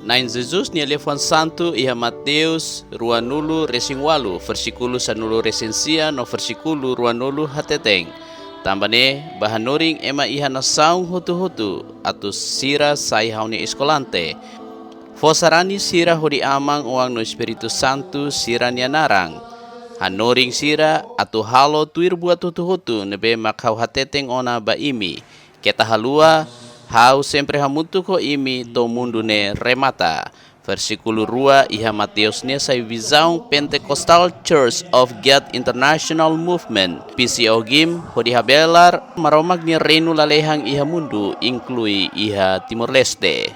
Nain Jesus ni Elefan Santo iha Mateus ruanulu resingwalu versikulo sanulu resensia no versikulo ruanulu hateteng. Tambane bahanuring ema iha na saung hutu-hutu atau sira sai hauni eskolante. Fosarani sira hodi amang uang no Espiritu Santo sira nianarang. Hanuring sira atau halo tuir buat hutu-hutu nebe makau hateteng ona baimi. Keta halua hau sempre hamutu ko imi to mundo ne remata. Versikulo 2 iha Mateus ne sai visão Pentecostal Church of God International Movement PCOGIM hodi habelar maromag ni reino lalehang iha mundo inclui iha Timor Leste.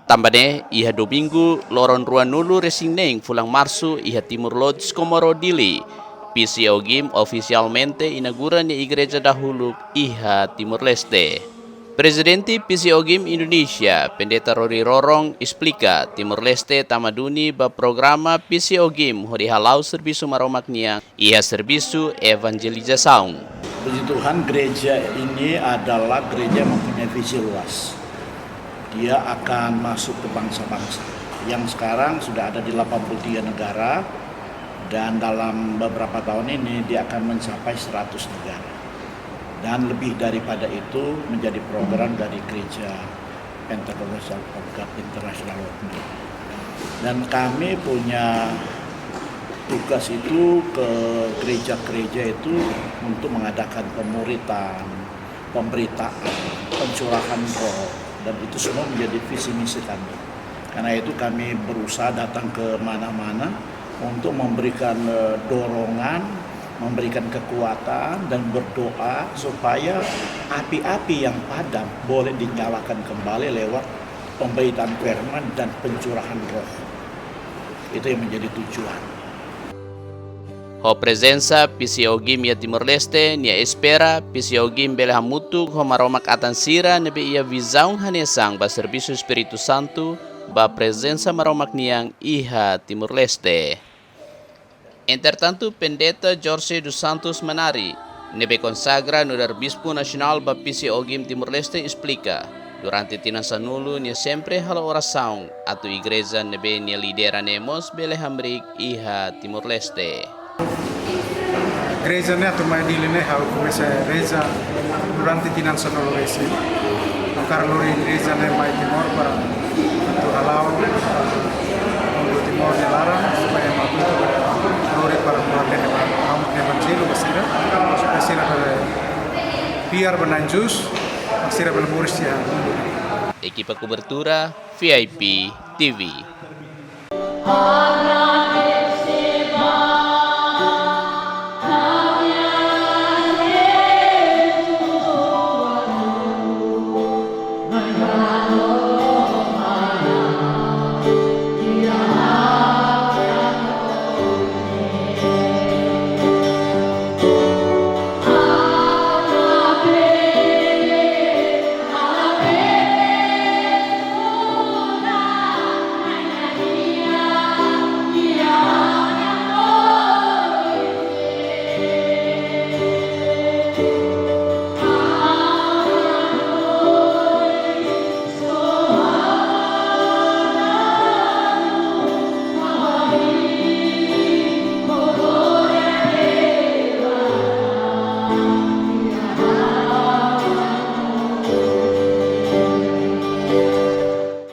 Tambane iha domingo loron ruanulu resineng fulang março iha Timor Leste Comoro Dili. PCOGIM oficialmente inaugura ni igreja dahulu iha Timor Leste. Presidente PCOGIM Indonesia, Pendeta Rory Rorong, explica Timor Leste tamaduni ba programa PCOGIM hori halau servisu maromak niang iha servisu evangelizasaung. Puji Tuhan, gereja ini adalah gereja yang mempunyai visi luas. Dia akan masuk ke bangsa-bangsa yang sekarang sudah ada di 83 negara dan dalam beberapa tahun ini dia akan mencapai 100 negara. Dan lebih daripada itu menjadi program dari gereja Pentecostal of God International Movement. Dan kami punya tugas itu ke gereja-gereja itu untuk mengadakan pemuritan, pemberitaan, pencurahan roh, dan itu semua menjadi visi misi kami. Karena itu kami berusaha datang ke mana-mana untuk memberikan dorongan, memberikan kekuatan dan berdoa supaya api-api yang padam boleh dinyalakan kembali lewat pemberitaan firman dan pencurahan roh. Itu yang menjadi tujuan. Ho presensa PCOGIM ya Timor Leste nia espera PCOGIM bela hamutu ho maromak atan sira nebe ia visaung hanesang ba servisu Espiritu Santo ba presensa maromak niang iha Timor Leste. Entretanto, Pendeta Jorge dos Santos Manari, nebe consagra no Bispo Nacional ba PCOGIM Timor Leste explica, durante tinasanulu nia sempre hala oração atau igreja nebe nia lideranemos bele hamrik iha Timor Leste. Igreja ne atau maidili ne hau kumesa reza durante tinasanulu ese. Karena igreja ne mai Timor para atau halau untuk Timor ne larang supaya mampu para melakukan evangelio basira basira pada biar benanjus basira belmuris ya. Equipa cobertura VIP TV.